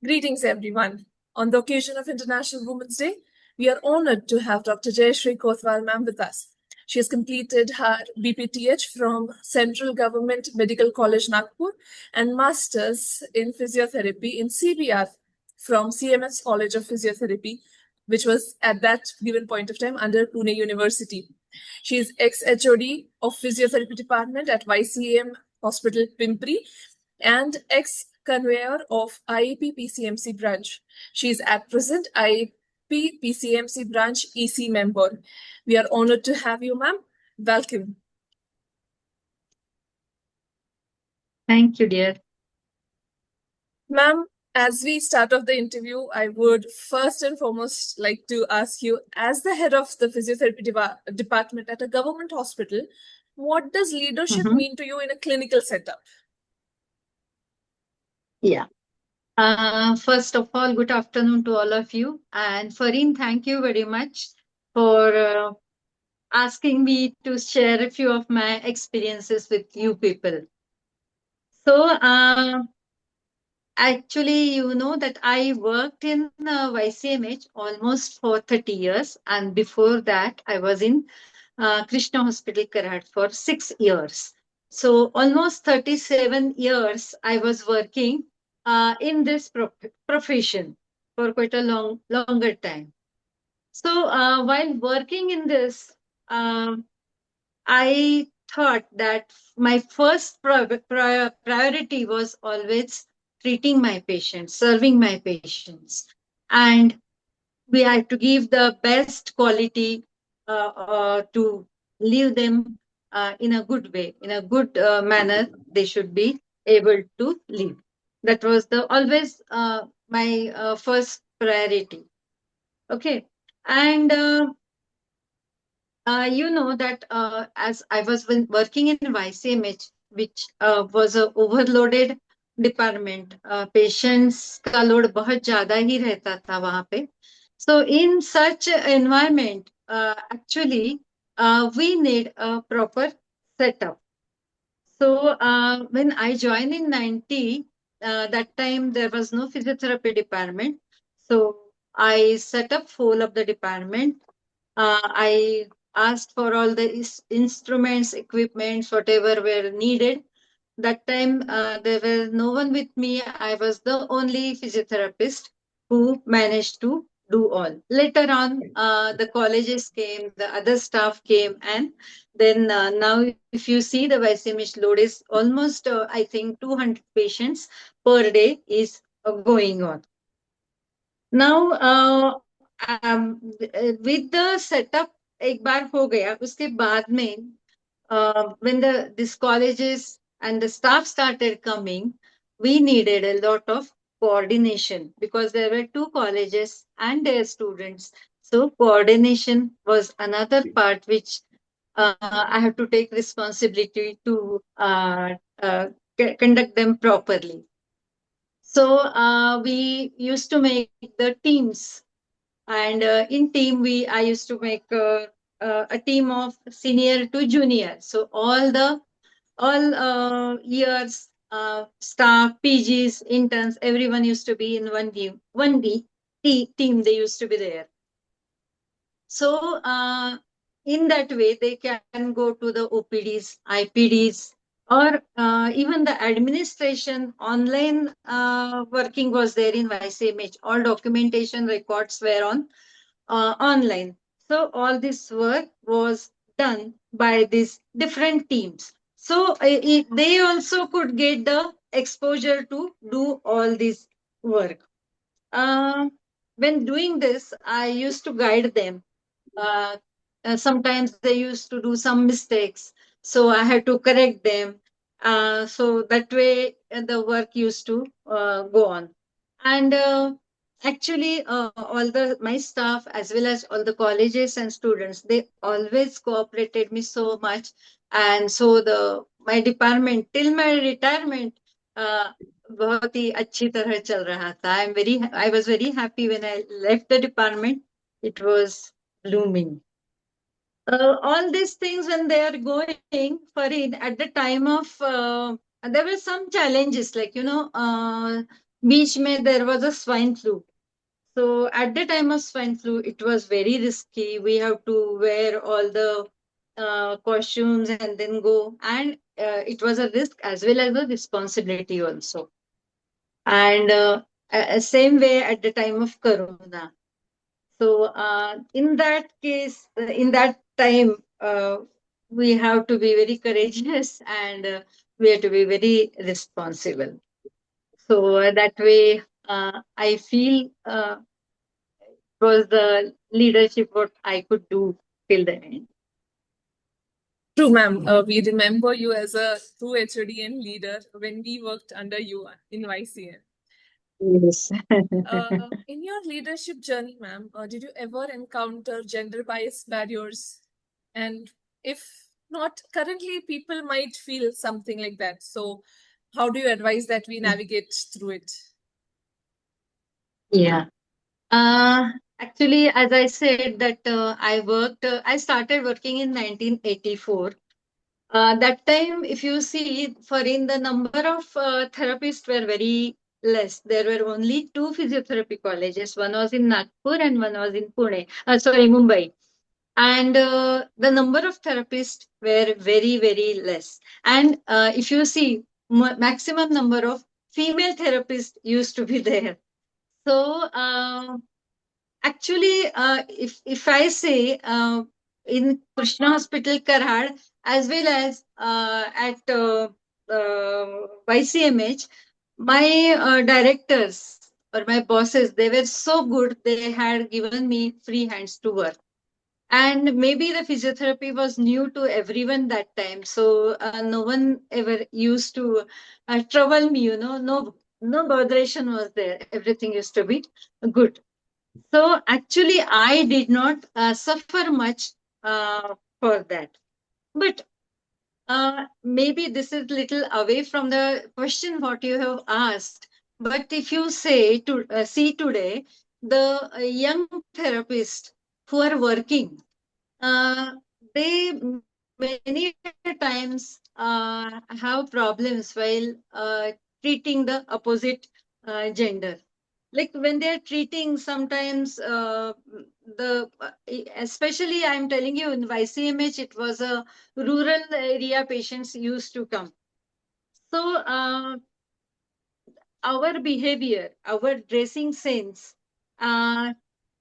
Greetings, everyone. On the occasion of International Women's Day, we are honored to have Dr. Jayashri Kotwal ma'am with us. She has completed her BPTH from Central Government Medical College, Nagpur, and Masters in Physiotherapy in CBR from CMS College of Physiotherapy, which was at that given point of time under Pune University. She is ex-HOD of Physiotherapy Department at YCM Hospital, Pimpri, and ex-conveyor of IAPPCMC branch. She is at present IAPPCMC branch EC member. We are honored to have you, ma'am. Welcome. Thank you, dear. Ma'am, as we start off the interview, I would first and foremost like to ask you, as the head of the physiotherapy department at a government hospital, what does leadership mean to you in a clinical setup? Yeah. First of all, good afternoon to all of you. And Farheen, thank you very much for asking me to share a few of my experiences with you people. So, actually, you know that I worked in YCMH almost for 30 years. And before that, I was in Krishna Hospital, Karhat for 6 years. So, almost 37 years I was working in this profession for quite a longer time. So, while working in this, I thought that my first priority was always treating my patients, serving my patients, and we had to give the best quality to leave them in a good way, in a good manner. They should be able to live. That was the always my first priority. Okay, and you know that as I was working in YCMH, which was a overloaded department, patients का load बहुत ज़्यादा ही रहता था वहाँ पे. So in such environment, actually, we need a proper setup. So when I joined in 90, that time there was no physiotherapy department. So I set up whole of the department. I asked for all the instruments, equipments, whatever were needed. That time there was no one with me. I was the only physiotherapist who managed to do all. Later on, the colleges came, the other staff came, and then now if you see the YCMH load is almost, I think, 200 patients per day is going on. Now, with the setup, एक बार हो गया उसके बाद में when this colleges and the staff started coming, we needed a lot of coordination because there were two colleges and their students. So coordination was another part which I have to take responsibility to conduct them properly. So we used to make the teams, and in team I used to make a team of senior to junior. So all years staff, PGs, interns, everyone used to be in team. They used to be there. So in that way, they can go to the OPDs, IPDs, or even the administration. Online working was there in YCMH. All documentation records were on online. So all this work was done by these different teams. So they also could get the exposure to do all this work. When doing this, I used to guide them. Sometimes they used to do some mistakes, so I had to correct them. So that way the work used to go on. And actually, all the my staff as well as all the colleges and students, they always cooperated me so much. And so my department till my retirement बहुत ही अच्छी तरह चल रहा था. I was very happy when I left the department. It was blooming. All these things when they are going for it at the time of there were some challenges like beach mein there was a swine flu. So at the time of swine flu, it was very risky. We have to wear all the costumes and then go, and it was a risk as well as a responsibility also. And same way at the time of Corona. So in that case, in that time, we have to be very courageous and we have to be very responsible. So that way, I feel was the leadership what I could do till the end. True, ma'am. We remember you as a true HOD and leader when we worked under you in YCM. Yes. In your leadership journey, ma'am, did you ever encounter gender bias barriers? And if not, currently people might feel something like that. So, how do you advise that we navigate through it? Yeah. Uh, Actually, as I said that I started working in 1984. That time, if you see, for in the number of therapists were very less. There were only two physiotherapy colleges. One was in Nagpur and one was in Pune. Sorry, Mumbai. And the number of therapists were very, very less. And if you see, maximum number of female therapists used to be there. So actually, if I say in Krishna Hospital Karhad as well as at YCMH, my directors or my bosses, they were so good. They had given me free hands to work. And maybe the physiotherapy was new to everyone that time, so no one ever used to trouble me. No botheration was there. Everything used to be good. So actually, I did not suffer much for that. But maybe this is little away from the question what you have asked. But if you say to see today, the young therapists who are working, uh, they many times have problems while treating the opposite gender. Like when they are treating, sometimes the especially I'm telling you in YCMH, it was a rural area patients used to come. So our behavior, our dressing sense, uh,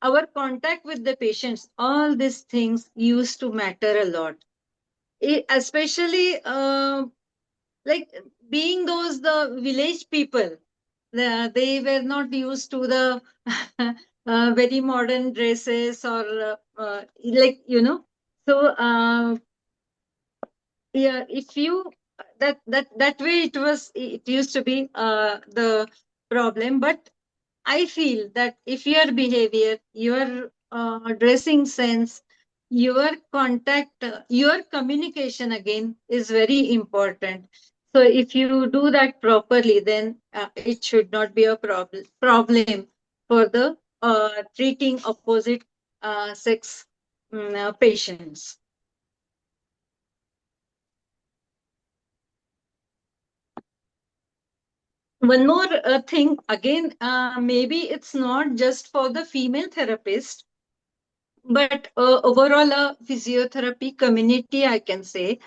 our contact with the patients, all these things used to matter a lot. Especially like being those the village people, they were not used to the very modern dresses or so yeah, if you that way it used to be the problem. But I feel that if your behavior, your dressing sense, your contact, your communication again is very important. So if you do that properly, then it should not be a problem for the treating opposite sex patients. One more thing again, maybe it's not just for the female therapist, but overall a physiotherapy community, I can say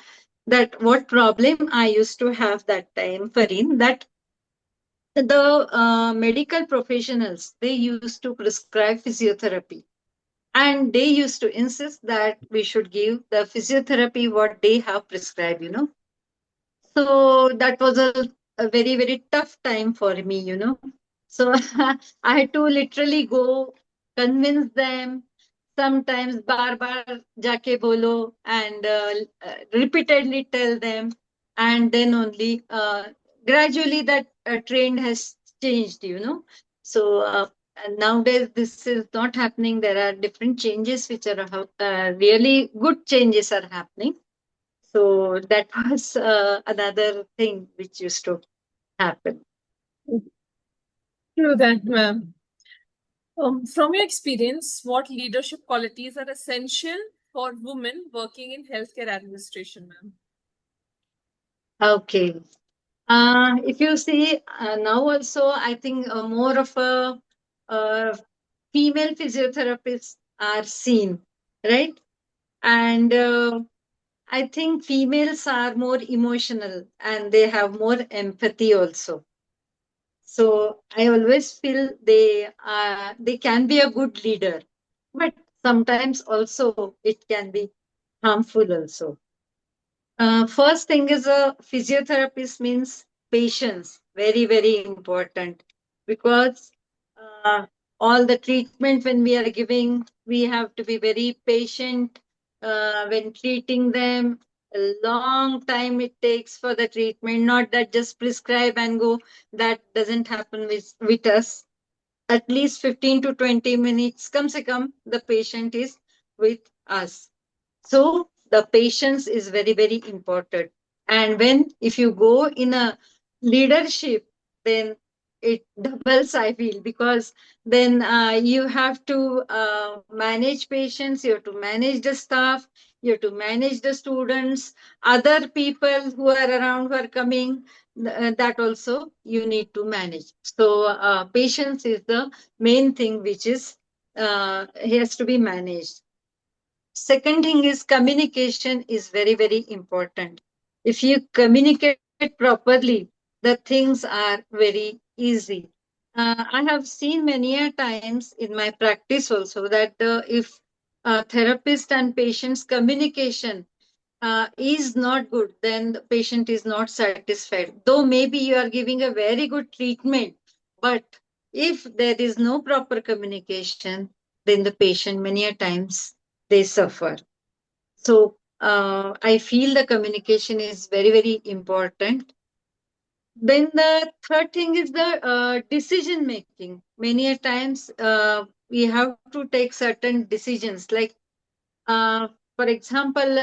that what problem I used to have that time, Farheen, that the medical professionals, they used to prescribe physiotherapy, and they used to insist that we should give the physiotherapy what they have prescribed. So that was a very, very tough time for me. So I had to literally go convince them, sometimes bar bar jaake bolo, and repeatedly tell them, and then only gradually that trend has changed. So and nowadays this is not happening. There are different changes which are really good changes are happening. So that was another thing which used to happen. True that, ma'am. From your experience, what leadership qualities are essential for women working in healthcare administration, ma'am? Okay. If you see now also, I think more of a uh, female physiotherapists are seen, right? And I think females are more emotional and they have more empathy also. So I always feel they can be a good leader, but sometimes also it can be harmful also. First thing is a physiotherapist means patience, very, very important because uh, all the treatment when we are giving, we have to be very patient when treating them. A long time it takes for the treatment, not that just prescribe and go. That doesn't happen with us. At least 15 to 20 minutes, come se come, the patient is with us. So the patience is very, very important. And when if you go in a leadership, then it doubles, I feel, because then you have to manage patients, you have to manage the staff, you have to manage the students, other people who are around who are coming, that also you need to manage. So patience is the main thing which is has to be managed. Second thing is communication is very, very important. If you communicate properly, the things are very easy. I have seen many a times in my practice also that if therapist and patient's communication is not good, then the patient is not satisfied. Though maybe you are giving a very good treatment, but if there is no proper communication, then the patient many a times they suffer. So I feel the communication is very, very important. Then the third thing is the decision making. Many a times we have to take certain decisions. Like, uh, for example,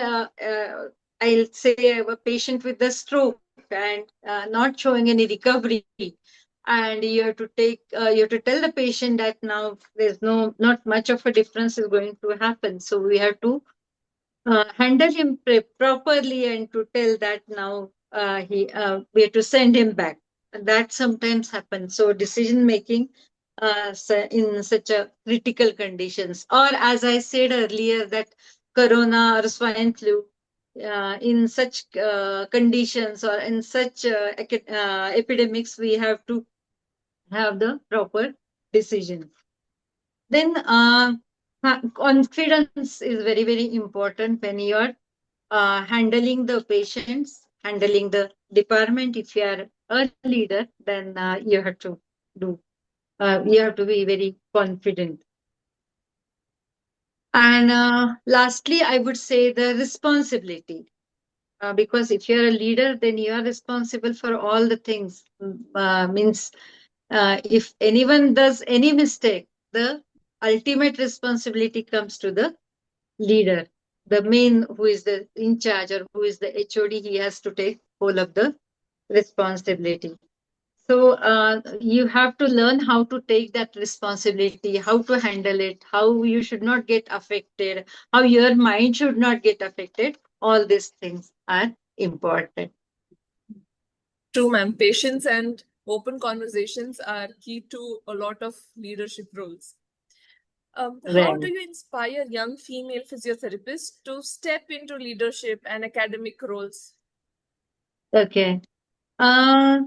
I'll say a patient with a stroke and not showing any recovery, and you have to you have to tell the patient that now there's not much of a difference is going to happen. So we have to handle him properly and to tell that now he we have to send him back. And that sometimes happens. So decision making in such a critical conditions, or as I said earlier, that corona or swine flu. In such conditions or in such epidemics, we have to have the proper decision. Then confidence is very, very important when you are handling the patients, handling the department. If you are a leader, then you have to do, you have to be very confident. And lastly, I would say the responsibility. Because if you're a leader, then you are responsible for all the things. Means if anyone does any mistake, the ultimate responsibility comes to the leader, the main who is the in charge or who is the HOD. He has to take whole of the responsibility. So you have to learn how to take that responsibility, how to handle it, how you should not get affected, how your mind should not get affected. All these things are important. True, ma'am. Patience and open conversations are key to a lot of leadership roles. How do Right. you inspire young female physiotherapists to step into leadership and academic roles? Okay. Uh,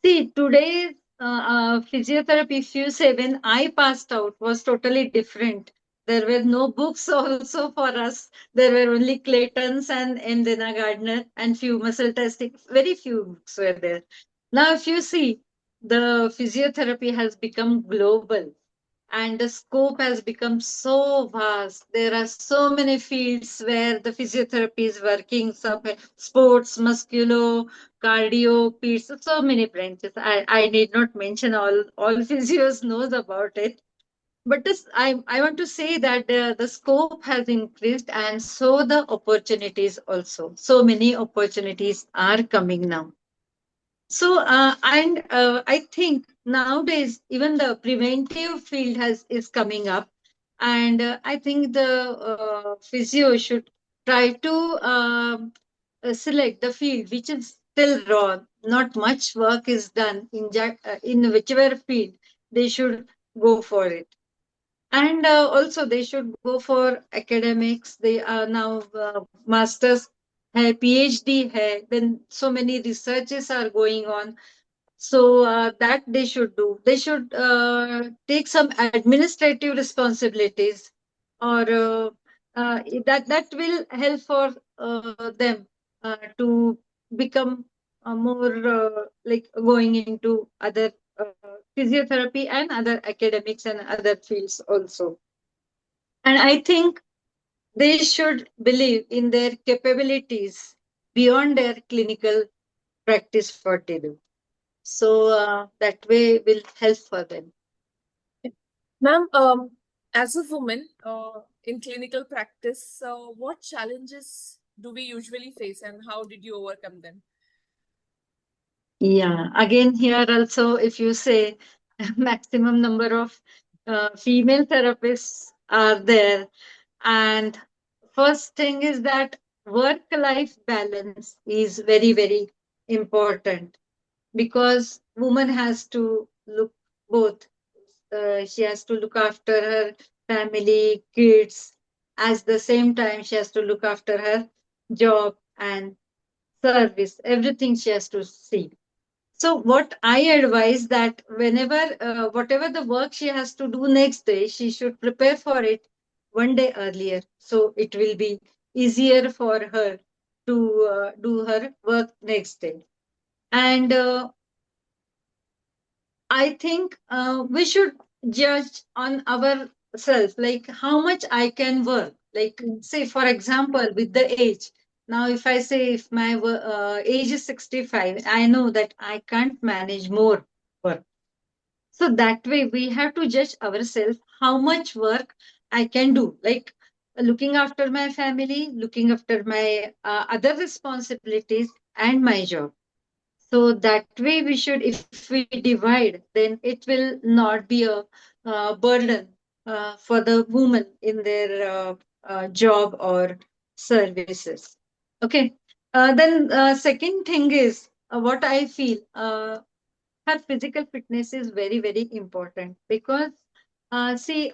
See, today's physiotherapy, if you say, when I passed out, was totally different. There were no books also for us. There were only Clayton's and Dana Gardner and few muscle testing. Very few books were there. Now, if you see, the physiotherapy has become global and the scope has become so vast. There are so many fields where the physiotherapy is working. Some sports, musculo, cardio, peds, so many branches. I need not mention all physios knows about it. But I want to say that the scope has increased and so the opportunities also. So many opportunities are coming now. So, and I think nowadays even the preventive field has is coming up, and I think the physio should try to select the field which is still raw. Not much work is done in whichever field. They should go for it. And also they should go for academics. They are now masters hai, PhD hai, then so many researches are going on. So that they should do. They should take some administrative responsibilities, or that will help for them to become more like going into other physiotherapy and other academics and other fields also. And I think they should believe in their capabilities beyond their clinical practice what they do. So that way will help for them. Ma'am, as a woman in clinical practice, what challenges do we usually face and how did you overcome them? Yeah, again, here also, if you say maximum number of female therapists are there, and first thing is that work-life balance is very, very important, because woman has to look both. She has to look after her family, kids. At the same time, she has to look after her job and service. Everything she has to see. So what I advise, that whenever, whatever the work she has to do next day, she should prepare for it one day earlier. So it will be easier for her to do her work next day. And I think we should judge on ourselves, like how much I can work. Like, say, for example, with the age. Now, if I say if my age is 65, I know that I can't manage more work. So that way, we have to judge ourselves how much work I can do. Like looking after my family, looking after my other responsibilities, and my job. So that way we should, if we divide, then it will not be a burden for the woman in their job or services. Okay. Then second thing is what I feel. Her physical fitness is very, very important, because see,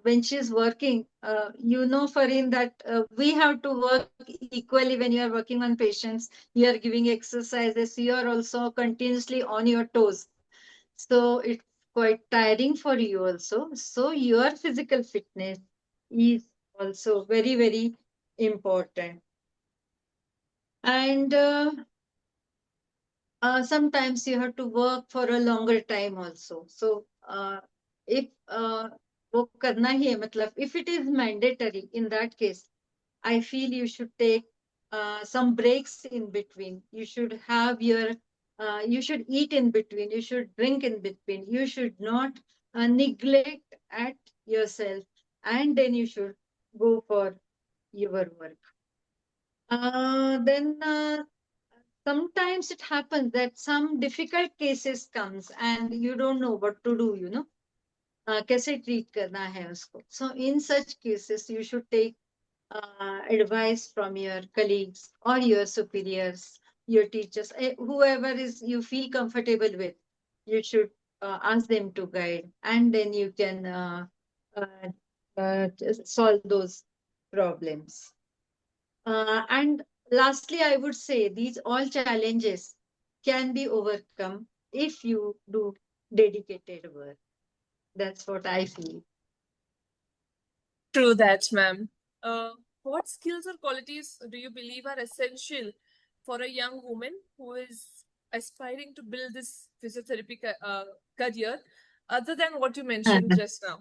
when she's working, Farheen, that we have to work equally. When you are working on patients, you are giving exercises, you are also continuously on your toes. So it's quite tiring for you also. So your physical fitness is also very, very important. And sometimes you have to work for a longer time also. So if वो करना ही है, मतलब if it is mandatory, in that case I feel you should take some breaks in between. You should have your you should eat in between, you should drink in between, you should not neglect at yourself, and then you should go for your work. Then sometimes it happens that some difficult cases comes and you don't know what to do, कैसे treat करना है उसको. So in such cases you should take advice from your colleagues or your superiors, your teachers, whoever is you feel comfortable with. You should ask them to guide, and then you can uh, just solve those problems. And lastly, I would say these all challenges can be overcome if you do dedicated work. That's what I feel. True that, ma'am. What skills or qualities do you believe are essential for a young woman who is aspiring to build this physiotherapy career, other than what you mentioned just now?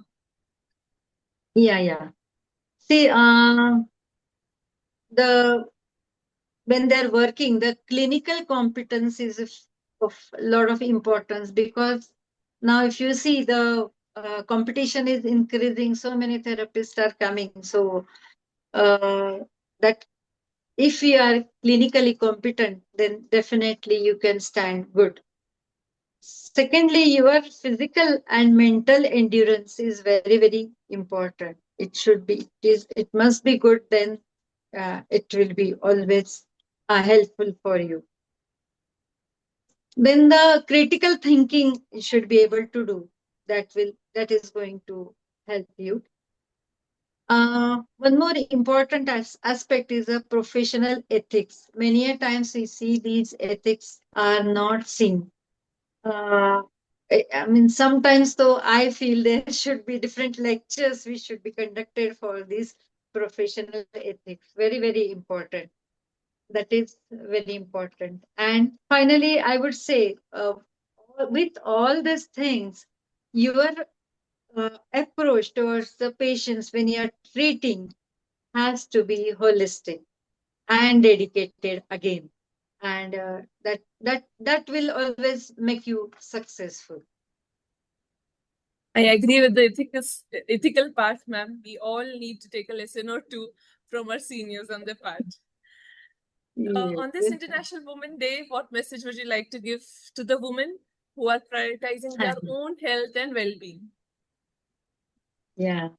Yeah, yeah. See, the when they're working, the clinical competence is of a lot of importance, because now if you see the competition is increasing, so many therapists are coming. So that if you are clinically competent, then definitely you can stand good. Secondly, your physical and mental endurance is very, very important. It should be, it must be good, then it will be always helpful for you. then the critical thinking you should be able to do. That is going to help you. One more important aspect is a professional ethics. Many a times we see these ethics are not seen. I mean, sometimes though I feel there should be different lectures we should be conducted for these professional ethics. Very, very important. That is very important. And finally, I would say, with all these things, your approach towards the patients when you are treating has to be holistic and dedicated again, and that will always make you successful. I agree with the ethical part, ma'am. We all need to take a lesson or two from our seniors on the part. On this International Women's Day, what message would you like to give to the women who are prioritizing their own health and well-being? Yeah.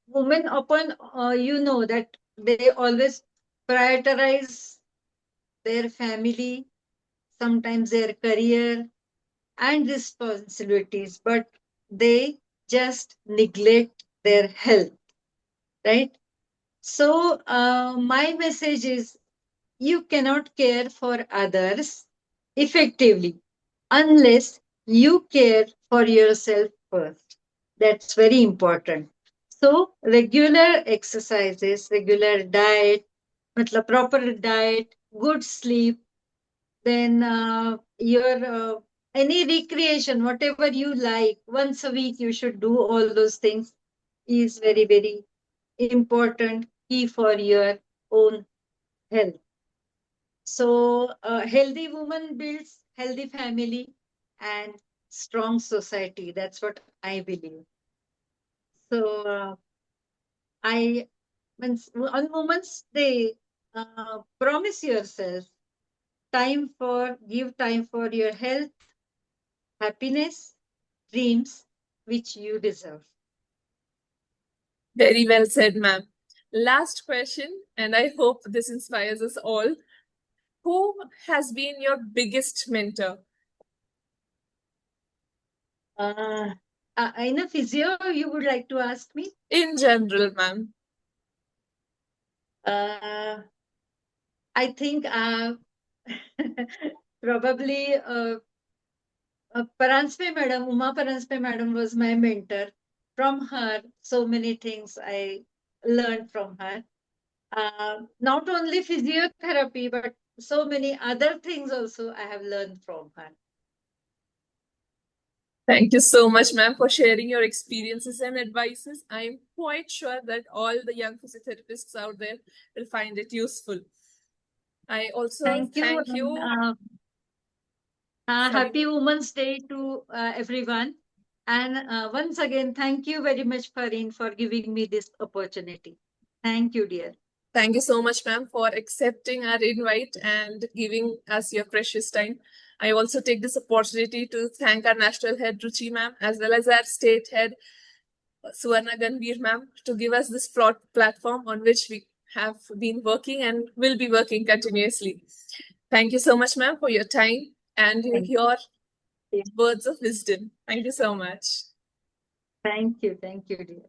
Women upon you know that they always prioritize their family, sometimes their career and responsibilities, but they just neglect their health, right? So, my message is you cannot care for others effectively unless you care for yourself first. That's very important. So, regular exercises, regular diet, matlab proper diet, good sleep, then your any recreation, whatever you like, once a week you should do all those things is very, very important key for your own health. So, a healthy woman builds healthy family and strong society. That's what I believe. So, I on Women's Day, promise yourself give time for your health, happiness, dreams, which you deserve. Very well said, ma'am. Last question, and I hope this inspires us all. Who has been your biggest mentor? In a physio, you would like to ask me? In general, ma'am. I think probably Uma Paranspe madam was my mentor. From her, so many things I learned from her. Not only physiotherapy, but so many other things also I have learned from her. Thank you so much, ma'am, for sharing your experiences and advices. I am quite sure that all the young physiotherapists out there will find it useful. I also thank you. Happy Women's Day to everyone. And once again, thank you very much, Farheen, for giving me this opportunity. Thank you, dear. Thank you so much, ma'am, for accepting our invite and giving us your precious time. I also take this opportunity to thank our national head, Ruchi ma'am, as well as our state head, Suvarna Ganbir ma'am, to give us this platform on which we have been working and will be working continuously. Thank you so much, ma'am, for your time and your words of wisdom. Thank you so much. Thank you, dear.